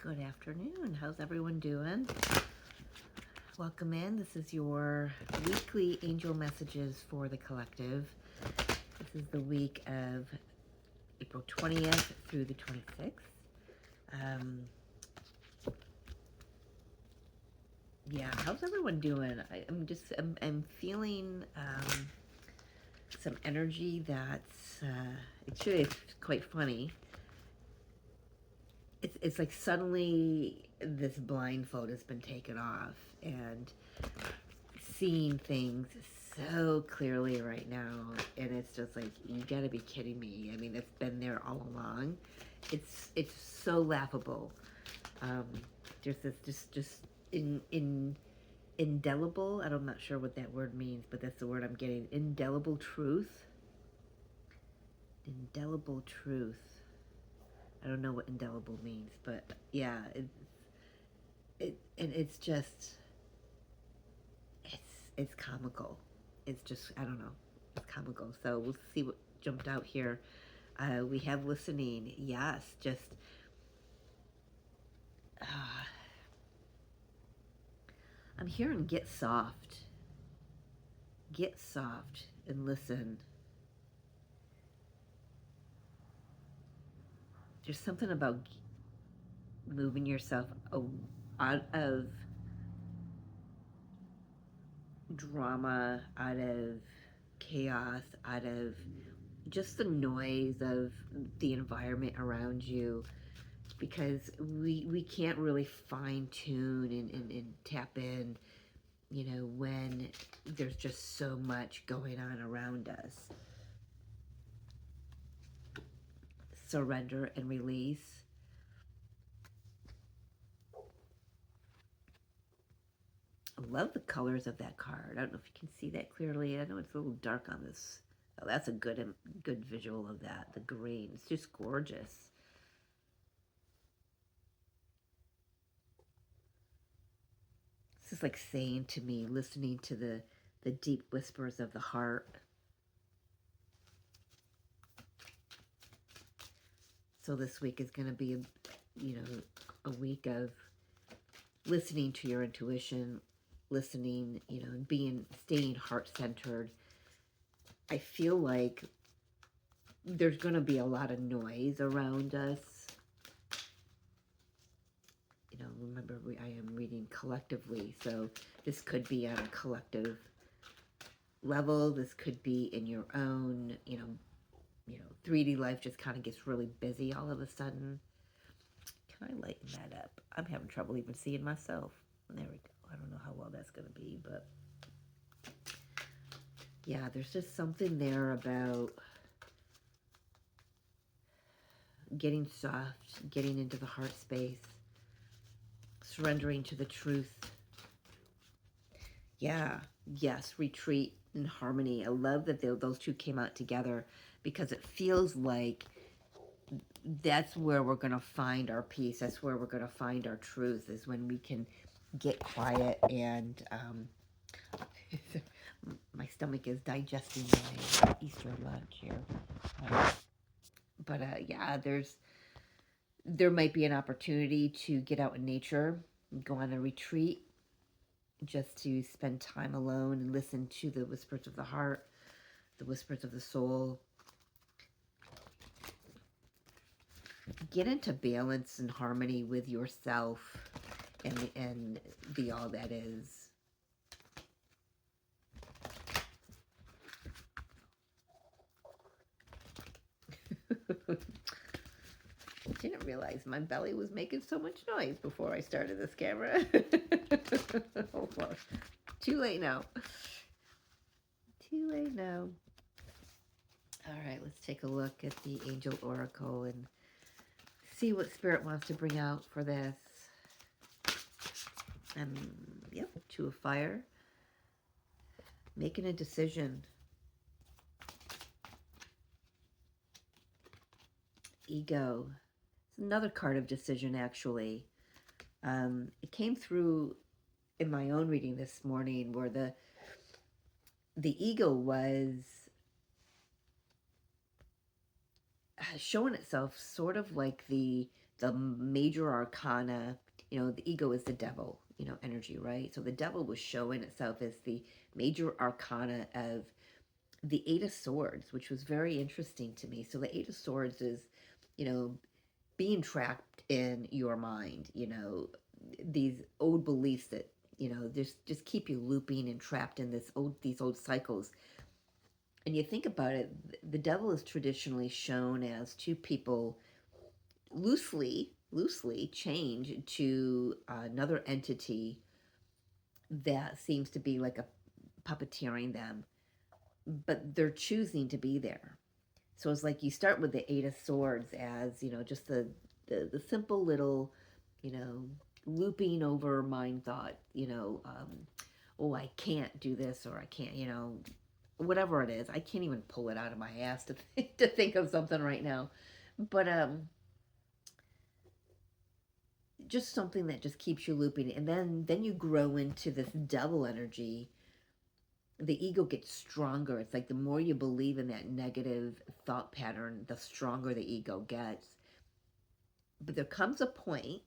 Good afternoon. How's everyone doing? Welcome in. This is your weekly angel messages for the collective. This is the week of April 20th through the 26th. Yeah, how's everyone doing? I'm feeling some energy that's, it's quite funny. It's like suddenly this blindfold has been taken off and seeing things so clearly right now, and it's just like, you gotta be kidding me. I mean, it's been there all along. It's so laughable. There's this just in indelible, I'm not sure what that word means, but that's the word I'm getting. Indelible truth. Indelible truth. I don't know what indelible means, but yeah, and it's just, it's comical. It's just, I don't know, it's comical. So we'll see what jumped out here. We have listening. Yes, just I'm hearing get soft. Get soft and listen. There's something about moving yourself out of drama, out of chaos, out of just the noise of the environment around you, because we can't really fine tune and tap in, when there's just so much going on around us. Surrender and release. I love the colors of that card. I don't know if you can see that clearly. I know it's a little dark on this. Oh, that's a good visual of that. The green. It's just gorgeous. This is like saying to me, listening to the deep whispers of the heart. So this week is going to be a week of listening to your intuition, listening, staying heart-centered. I feel like there's going to be a lot of noise around us. Remember, I am reading collectively, so this could be on a collective level. This could be in your own, 3D life just kind of gets really busy all of a sudden. Can I lighten that up? I'm having trouble even seeing myself. There we go. I don't know how well that's going to be, but yeah, there's just something there about getting soft, getting into the heart space, surrendering to the truth. Yeah, yes, retreat and harmony. I love that those two came out together, because it feels like that's where we're going to find our peace. That's where we're going to find our truth, is when we can get quiet and my stomach is digesting my Easter lunch here. Yeah, there might be an opportunity to get out in nature, go on a retreat, just to spend time alone and listen to the whispers of the heart, the whispers of the soul. Get into balance and harmony with yourself and the all that is. Didn't realize my belly was making so much noise before I started this camera. Oh, well, too late now. Too late now. All right, let's take a look at the Angel Oracle and see what Spirit wants to bring out for this. Yep, Two of Fire. Making a decision. Ego. It's another card of decision, actually. It came through in my own reading this morning, where the ego was showing itself sort of like the the major arcana, the ego is the devil, energy, right? So the devil was showing itself as the major arcana of the Eight of Swords, which was very interesting to me. So the Eight of Swords is, you know, being trapped in your mind, these old beliefs that, just keep you looping and trapped in these old cycles. And you think about it, the devil is traditionally shown as two people loosely change to another entity that seems to be like a puppeteering them, but they're choosing to be there. So it's like you start with the Eight of Swords as, just the simple little, you know, looping over mind thought, oh, I can't do this, or I can't, whatever it is. I can't even pull it out of my ass to think of something right now. But just something that just keeps you looping. And then you grow into this devil energy. The ego gets stronger. It's like the more you believe in that negative thought pattern, the stronger the ego gets. But there comes a point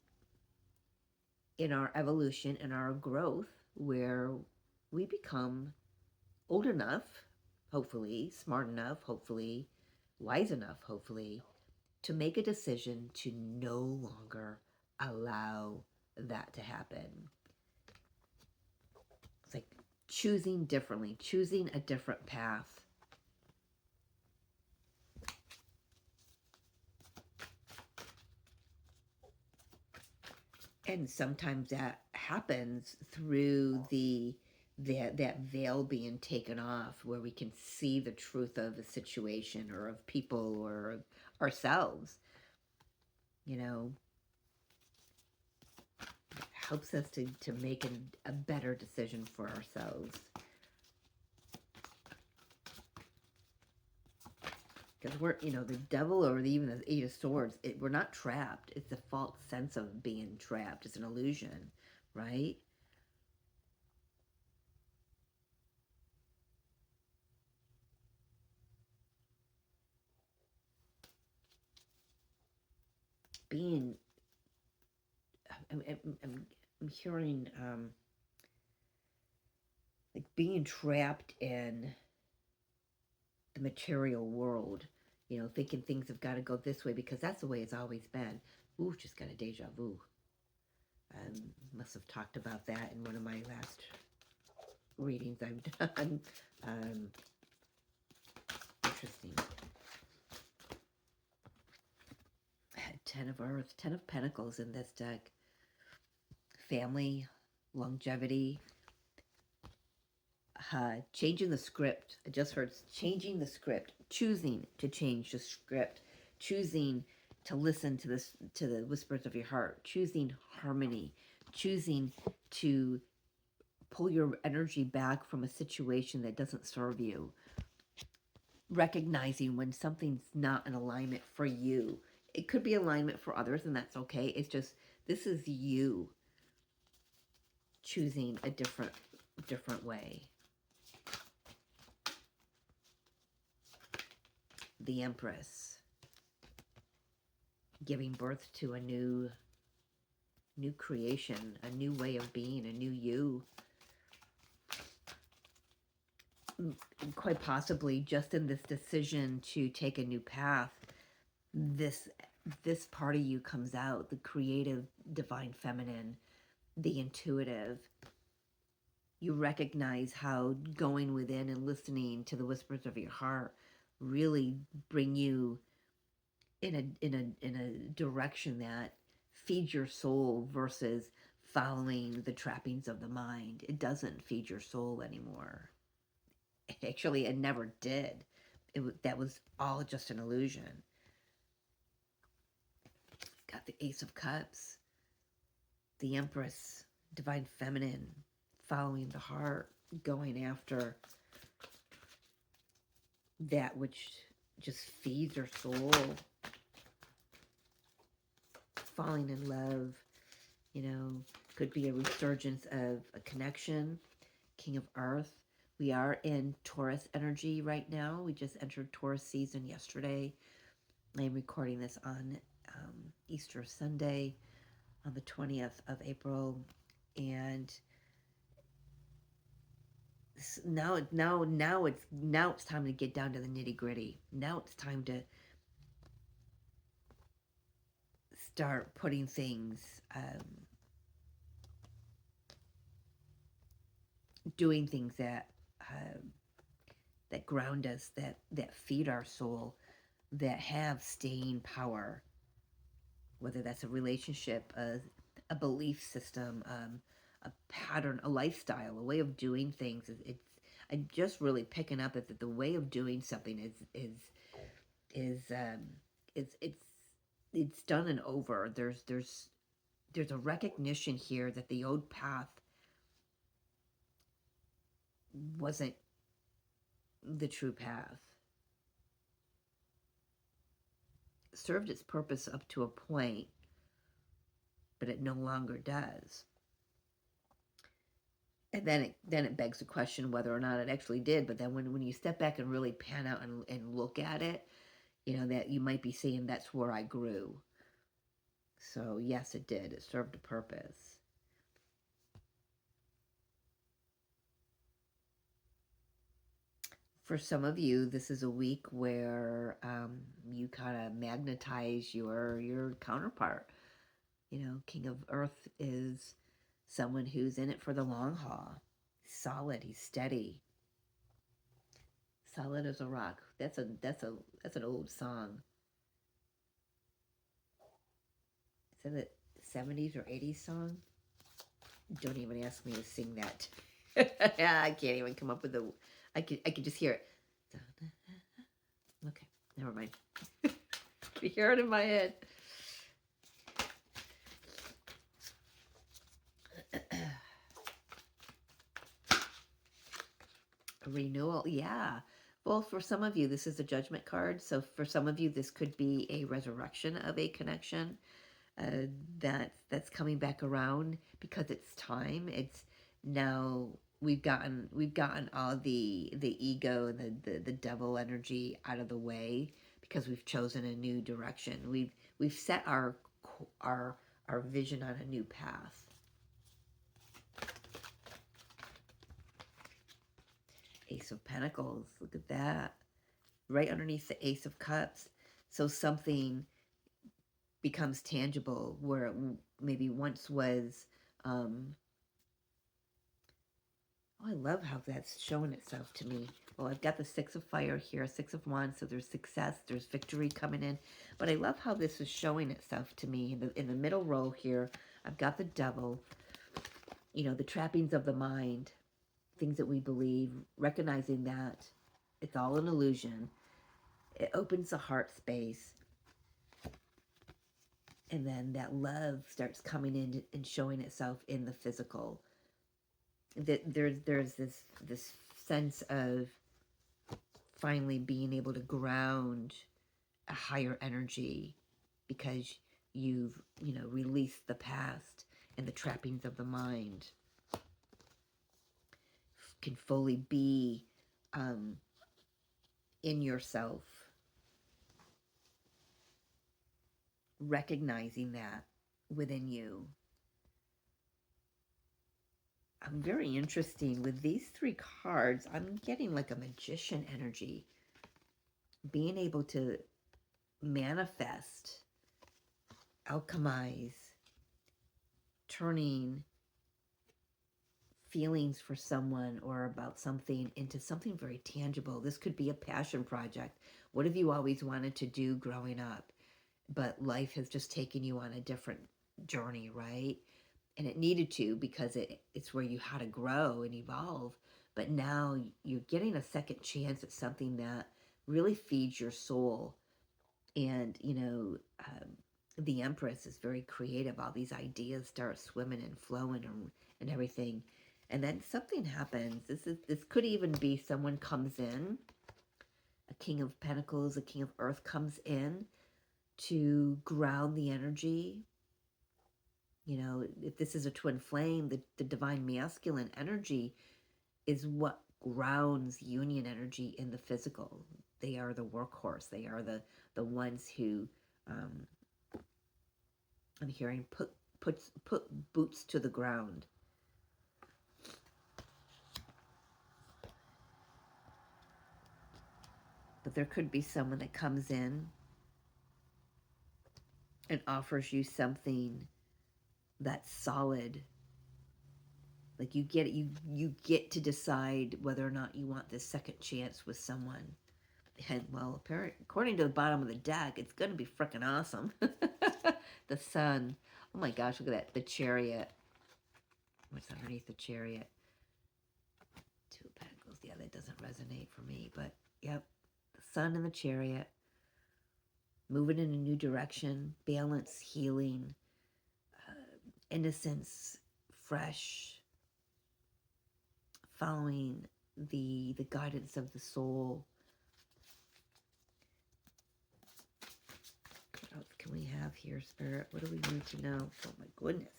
in our evolution and our growth where we become old enough, hopefully, smart enough, hopefully, wise enough, hopefully, to make a decision to no longer allow that to happen. It's like choosing differently, choosing a different path. And sometimes that happens through that veil being taken off, where we can see the truth of a situation or of people or of ourselves. It helps us to make a better decision for ourselves. Because we're, the devil or even the Eight of Swords, we're not trapped. It's a false sense of being trapped. It's an illusion, right? Being, I'm hearing, like being trapped in the material world, thinking things have got to go this way because that's the way it's always been. Ooh, just got a deja vu. Must have talked about that in one of my last readings I've done. Interesting. I had 10 of Earth, 10 of Pentacles in this deck. Family, longevity, changing the script. I just heard changing the script, choosing to change the script, choosing to listen to the whispers of your heart, choosing harmony, choosing to pull your energy back from a situation that doesn't serve you, recognizing when something's not in alignment for you. It could be alignment for others, and that's okay. It's just, this is you choosing a different way. The Empress, giving birth to a new creation, a new way of being, a new you. Quite possibly just in this decision to take a new path, this part of you comes out, the creative, divine feminine, the intuitive. You recognize how going within and listening to the whispers of your heart really bring you in a direction that feeds your soul versus following the trappings of the mind. It doesn't feed your soul anymore. Actually, it never did. That was all just an illusion. Got the Ace of Cups, the Empress, divine feminine, following the heart, going after that which just feeds your soul, falling in love, could be a resurgence of a connection. King of Earth. We are in Taurus energy right now. We just entered Taurus season yesterday. I am recording this on Easter Sunday on the 20th of April, and now it's time to get down to the nitty gritty. Now it's time to start putting things, doing things that ground us, that feed our soul, that have staying power. Whether that's a relationship, a belief system, a pattern, a lifestyle, a way of doing things. I'm just really picking up that the way of doing something is it's done and over. There's a recognition here that the old path wasn't the true path. It served its purpose up to a point, but it no longer does. And then it begs the question whether or not it actually did. But then when you step back and really pan out and look at it, that you might be saying that's where I grew. So yes, it did. It served a purpose. For some of you, this is a week where you kind of magnetize your counterpart. King of Earth is someone who's in it for the long haul. He's solid. He's steady. Solid as a rock. That's an old song. Is it a 70s or 80s song? Don't even ask me to sing that. I can't even come up with I could just hear it. Okay, never mind. You hear it in my head. A renewal, yeah. Well, for some of you, this is a judgment card. So for some of you, this could be a resurrection of a connection that's coming back around because it's time. It's now we've gotten all the ego and the devil energy out of the way because we've chosen a new direction. We've set our vision on a new path. Ace of Pentacles, look at that. Right underneath the Ace of Cups. So something becomes tangible where it maybe once was, oh, I love how that's showing itself to me. Well, I've got the Six of Fire here, Six of Wands, so there's success, there's victory coming in. But I love how this is showing itself to me. In the middle row here, I've got the Devil, the trappings of the mind, things that we believe, recognizing that it's all an illusion. It opens the heart space. And then that love starts coming in and showing itself in the physical. That there's this sense of finally being able to ground a higher energy because you've released the past and the trappings of the mind. Can fully be in yourself, recognizing that within you. I'm very interesting with these three cards. I'm getting like a magician energy, being able to manifest, alchemize, turning feelings for someone or about something into something very tangible. This could be a passion project. What have you always wanted to do growing up, but life has just taken you on a different journey, right? And it needed to because it's where you had to grow and evolve. But now you're getting a second chance at something that really feeds your soul. And, the Empress is very creative. All these ideas start swimming and flowing and everything. And then something happens. This could even be someone comes in, a King of Pentacles, a King of Earth comes in to ground the energy. If this is a twin flame, the divine masculine energy is what grounds union energy in the physical. They are the workhorse. They are the ones who I'm hearing put boots to the ground. But there could be someone that comes in and offers you something that's solid. Like you get it, you get to decide whether or not you want this second chance with someone. And well, apparently, according to the bottom of the deck, it's going to be freaking awesome. The sun. Oh my gosh, look at that. The chariot. What's underneath the chariot? Two of Pentacles. Yeah, that doesn't resonate for me. But, yep. The sun and the chariot. Moving in a new direction. Balance, healing. Innocence. Fresh. Following the guidance of the soul. What else can we have here, Spirit? What do we need to know? Oh my goodness.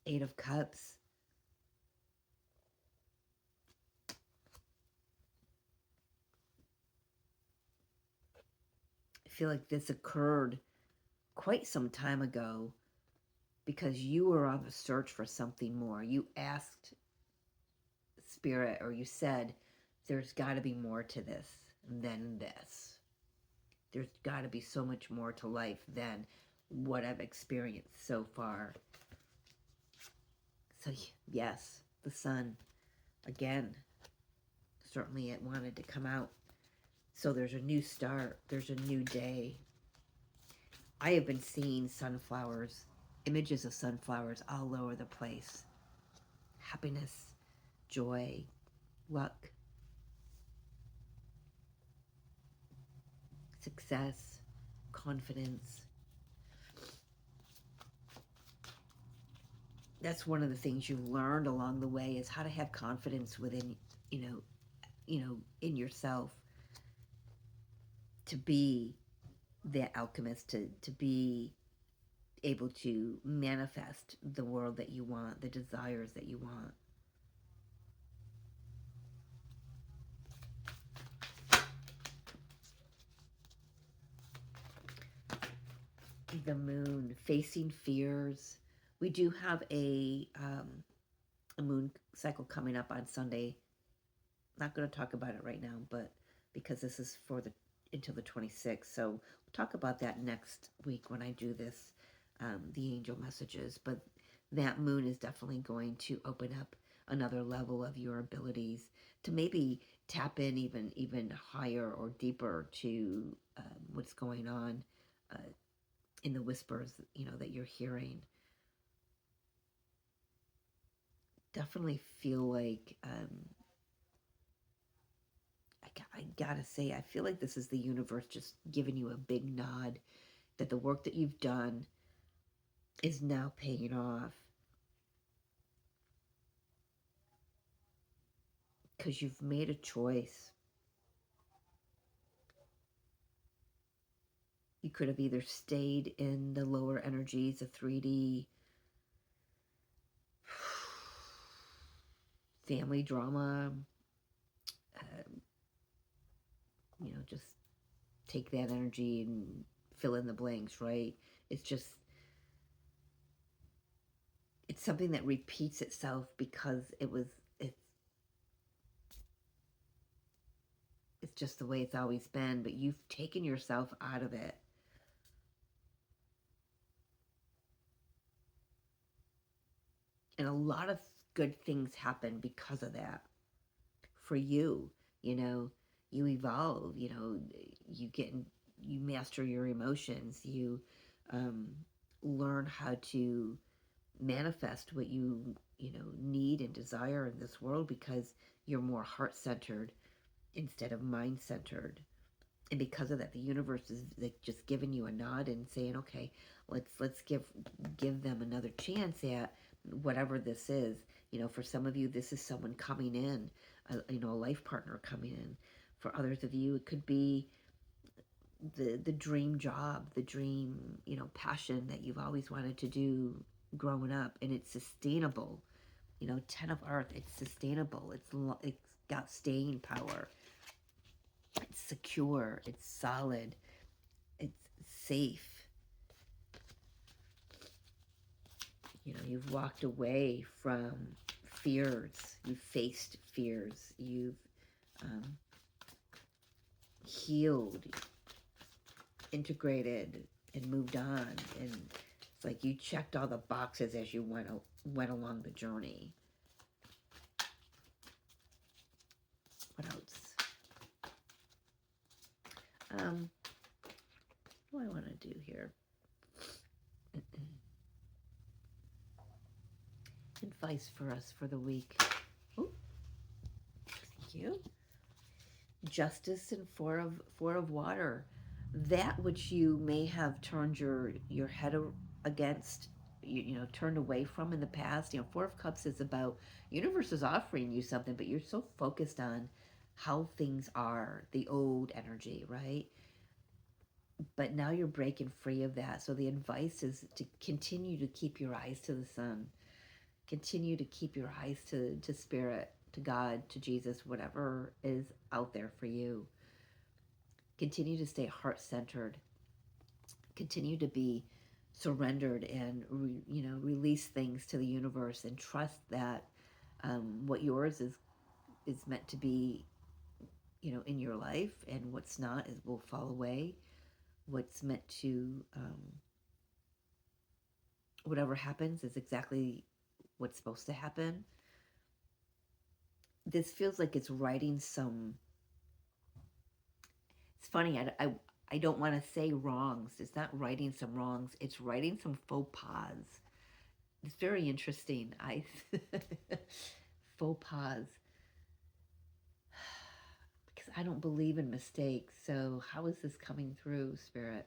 Eight of Cups. I feel like this occurred quite some time ago because you were on the search for something more. You asked Spirit, or you said, there's got to be more to this than this. There's got to be so much more to life than what I've experienced so far. So, yes, the sun, again, certainly it wanted to come out. So there's a new start. There's a new day. I have been seeing sunflowers, images of sunflowers all over the place. Happiness, joy, luck, success, confidence. That's one of the things you've learned along the way, is how to have confidence within, in yourself, to be the alchemist, to be able to manifest the world that you want, the desires that you want. The moon, facing fears. We do have a moon cycle coming up on Sunday. Not going to talk about it right now, but because this is for the until the 26th, so we'll talk about that next week when I do this, the angel messages. But that moon is definitely going to open up another level of your abilities to maybe tap in even higher or deeper to what's going on in the whispers, that you're hearing. Definitely feel like I gotta say, I feel like this is the universe just giving you a big nod that the work that you've done is now paying off. Because you've made a choice. You could have either stayed in the lower energies, the 3D family drama, just take that energy and fill in the blanks, right? It's something that repeats itself because it's just the way it's always been, but you've taken yourself out of it. And a lot of good things happen because of that. For you, you evolve, you master your emotions, you learn how to manifest what you need and desire in this world, because you're more heart-centered instead of mind-centered. And because of that, the universe is like just giving you a nod and saying, okay, let's give them another chance at whatever this is. For some of you, this is someone coming in, a life partner coming in. For others of you, it could be the dream job, the dream, passion that you've always wanted to do growing up, and it's sustainable. 10 of Earth, it's sustainable. It's got staying power. It's secure. It's solid. It's safe. You know, you've walked away from fears. You've faced fears. You've healed, integrated, and moved on. And it's like you checked all the boxes as you went along the journey. What else? What do I want to do here? Advice for us for the week. Oh, thank you. Justice and four of water. That which you may have turned your head against, you know, turned away from in the past. You know, Four of Cups is about universe is offering you something, but you're so focused on how things are, the old energy, right? But now you're breaking free of that. So the advice is to continue to keep your eyes to the sun. Continue to keep your eyes to spirit, to God, to Jesus, whatever is out there for you. Continue to stay heart-centered. Continue to be surrendered and release things to the universe and trust that what yours is meant to be, you know, in your life, and what's not will fall away. What's meant to whatever happens is exactly what's supposed to happen. This feels like it's writing some. It's funny. I don't want to say wrongs. It's not writing some wrongs. It's writing some faux pas. It's very interesting. Faux pas, because I don't believe in mistakes. So how is this coming through, Spirit?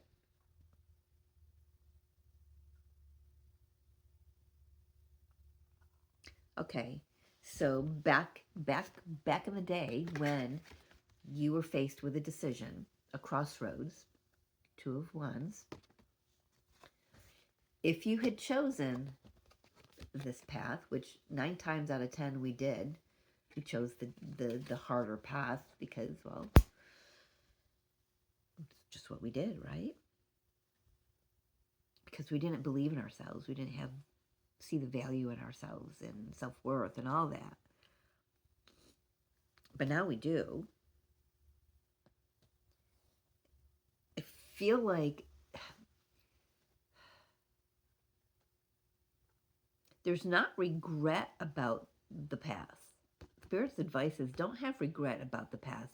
Okay, so back in the day when you were faced with a decision, a crossroads, Two of Wands. If you had chosen this path, which 9 times out of 10 we did, we chose the harder path because, well, it's just what we did, right? Because we didn't believe in ourselves. We didn't see the value in ourselves and self-worth and all that. But now we do. I feel like there's not regret about the past. Spirit's advice is don't have regret about the past,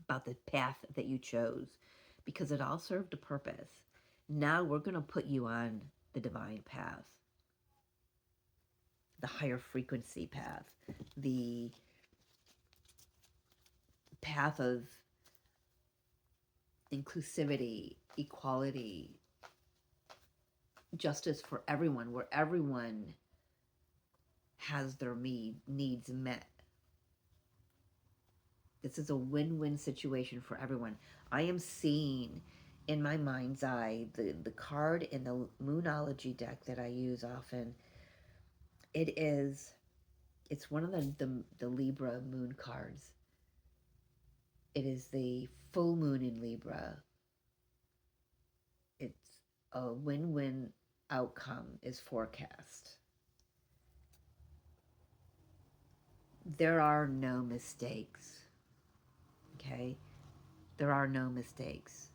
about the path that you chose, because it all served a purpose. Now we're going to put you on the divine path, the higher frequency path, the path of inclusivity, equality, justice for everyone, where everyone has their needs met. This is a win-win situation for everyone. I am seeing in my mind's eye the card in the Moonology deck that I use often. It's one of the Libra moon cards. It is the full moon in Libra. It's a win-win outcome is forecast. There are no mistakes. Okay? There are no mistakes.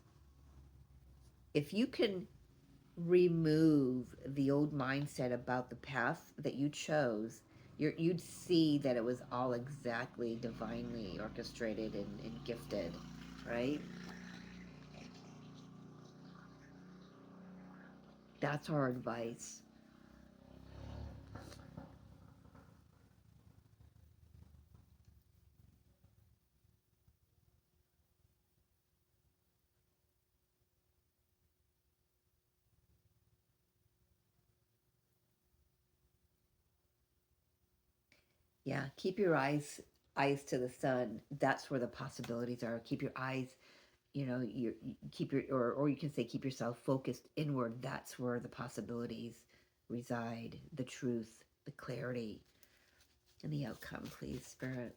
If you can remove the old mindset about the path that you chose, you'd see that it was all exactly divinely orchestrated and gifted, right? That's our advice. Yeah, keep your eyes to the sun. That's where the possibilities are. Keep your eyes, you keep your or you can say keep yourself focused inward. That's where the possibilities reside, the truth, the clarity, and the outcome, please, Spirit.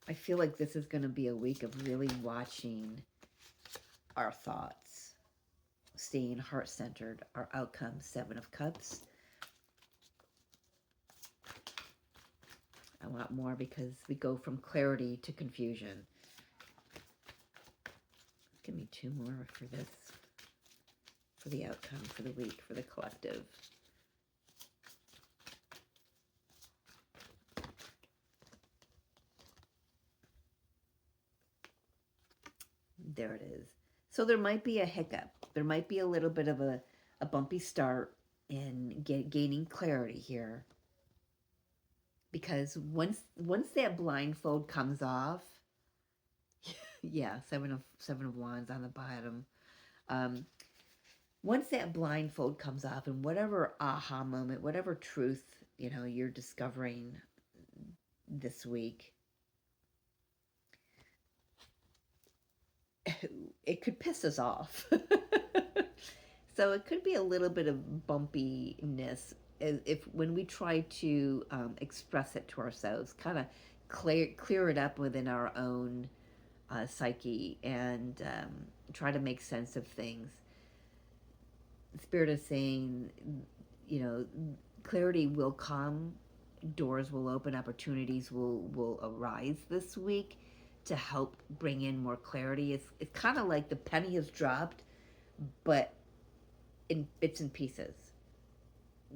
I feel like this is going to be a week of really watching our thoughts, staying heart-centered, our outcome, Seven of Cups. I want more because we go from clarity to confusion. Give me two more for this, for the outcome, for the week, for the collective. There it is. So there might be a hiccup. There might be a little bit of a bumpy start in gaining clarity here. Because once that blindfold comes off, yeah, seven of wands on the bottom. Once that blindfold comes off, and whatever aha moment, whatever truth, you're discovering this week, it could piss us off. So it could be a little bit of bumpiness if when we try to express it to ourselves, kind of clear it up within our own psyche, and try to make sense of things. Spirit is saying, clarity will come, doors will open, opportunities will arise this week to help bring in more clarity. It's kind of like the penny has dropped, but in bits and pieces.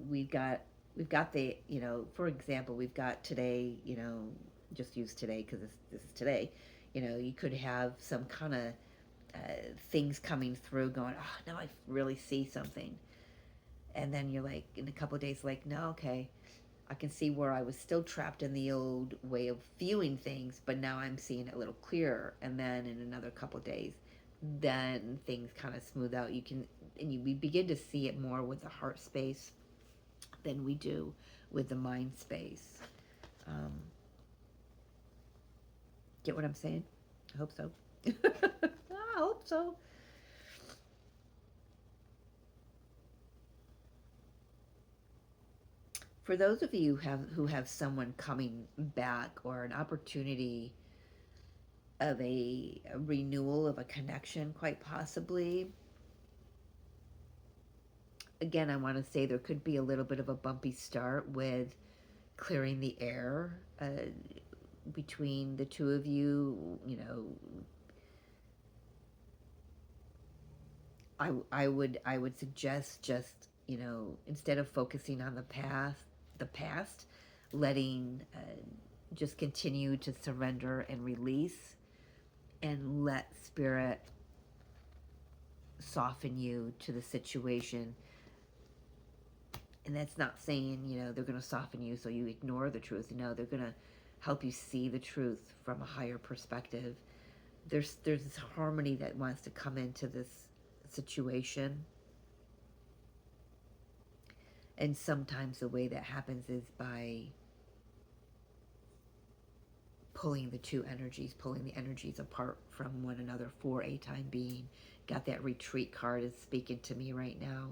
We've got the, for example, we've got today, just use today because this is today. You could have some kind of things coming through going, oh, now I really see something. And then you're like, in a couple of days, like, no, okay, I can see where I was still trapped in the old way of viewing things, but now I'm seeing it a little clearer. And then in another couple of days, then things kind of smooth out. We begin to see it more with the heart space than we do with the mind space. Get what I'm saying? I hope so. I hope so. For those of you who have someone coming back, or an opportunity of a renewal of a connection, quite possibly, again, I want to say there could be a little bit of a bumpy start with clearing the air between the two of you. I would suggest just, instead of focusing on the past, letting just continue to surrender and release, and let Spirit soften you to the situation. And that's not saying, they're going to soften you so you ignore the truth. No, they're going to help you see the truth from a higher perspective. There's this harmony that wants to come into this situation. And sometimes the way that happens is by pulling the energies apart from one another for a time being. Got that retreat card is speaking to me right now.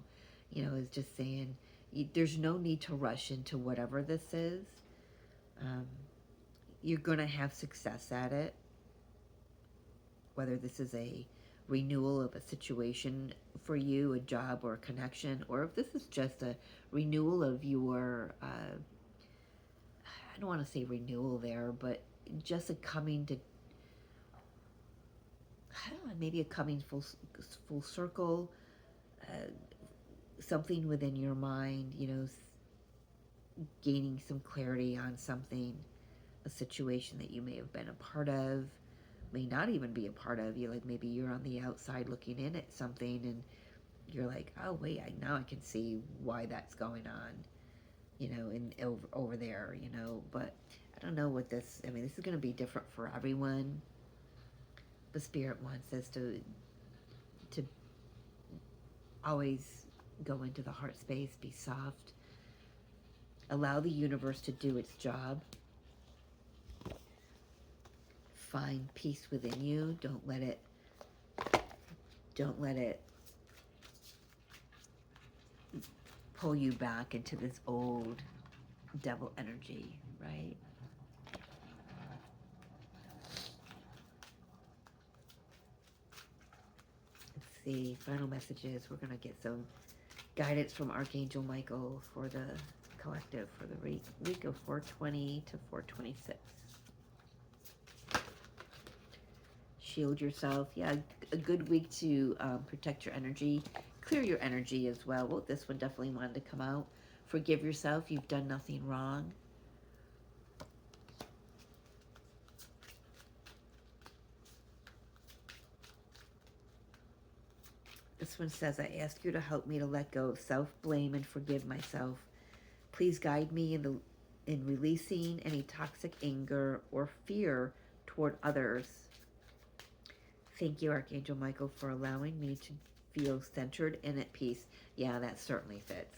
Is just saying, there's no need to rush into whatever this is. You're going to have success at it. Whether this is a renewal of a situation for you, a job or a connection, or if this is just a renewal of your, I don't want to say renewal there, but just a coming to, I don't know, maybe a coming full circle, something within your mind, gaining some clarity on something, a situation that you may have been a part of, may not even be a part of. Maybe you're on the outside looking in at something, and you're like, oh wait, now I can see why that's going on, over there, but I don't know what this is going to be different for everyone. The Spirit wants us to always go into the heart space, be soft, allow the universe to do its job. Find peace within you. Don't let it pull you back into this old devil energy, right? see. Final messages. We're going to get some guidance from Archangel Michael for the collective for the week of 420 to 426. Shield yourself. Yeah, a good week to protect your energy. Clear your energy as well. Well, this one definitely wanted to come out. Forgive yourself. You've done nothing wrong. This one says, I ask you to help me to let go of self-blame and forgive myself. Please guide me in releasing any toxic anger or fear toward others. Thank you, Archangel Michael, for allowing me to feel centered and at peace. Yeah, that certainly fits.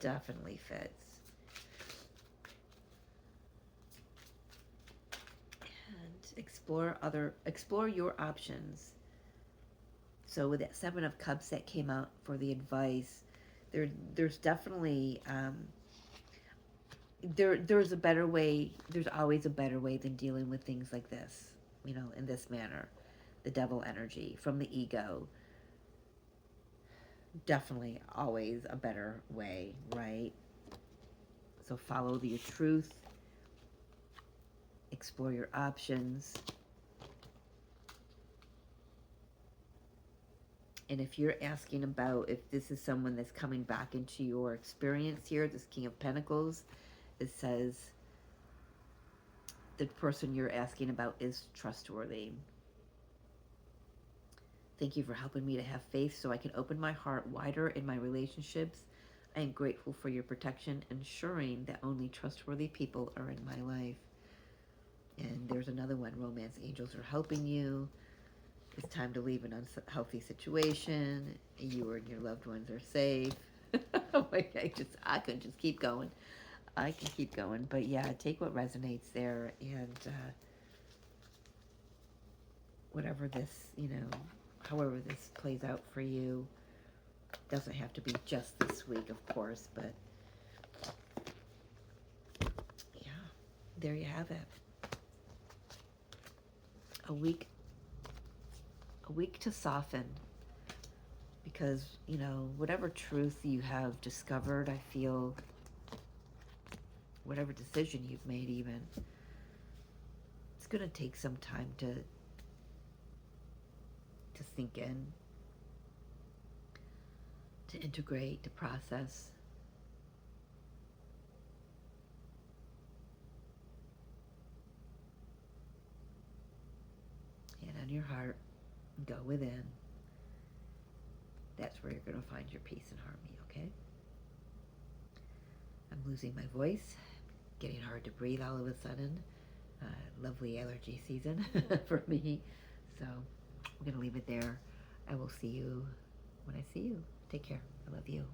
Definitely fits. And explore your options. So with that Seven of Cups that came out for the advice, there's definitely there's a better way. There's always a better way than dealing with things like this, in this manner. The devil energy from the ego. Definitely always a better way, right? So follow your truth. Explore your options. And if you're asking about if this is someone that's coming back into your experience here, this King of Pentacles, it says the person you're asking about is trustworthy. Thank you for helping me to have faith so I can open my heart wider in my relationships. I am grateful for your protection, ensuring that only trustworthy people are in my life. And there's another one, romance angels are helping you. It's time to leave an unhealthy situation. You and your loved ones are safe. I could just keep going. I can keep going. But yeah, take what resonates there. And whatever this, however this plays out for you. Doesn't have to be just this week, of course. But yeah, there you have it. A week to soften, because whatever truth you have discovered, I feel whatever decision you've made, even it's going to take some time to sink in, to integrate, to process. Hand on your heart, go within. That's where you're going to find your peace and harmony, okay? I'm losing my voice, getting hard to breathe all of a sudden. Lovely allergy season for me. So I'm going to leave it there. I will see you when I see you. Take care. I love you.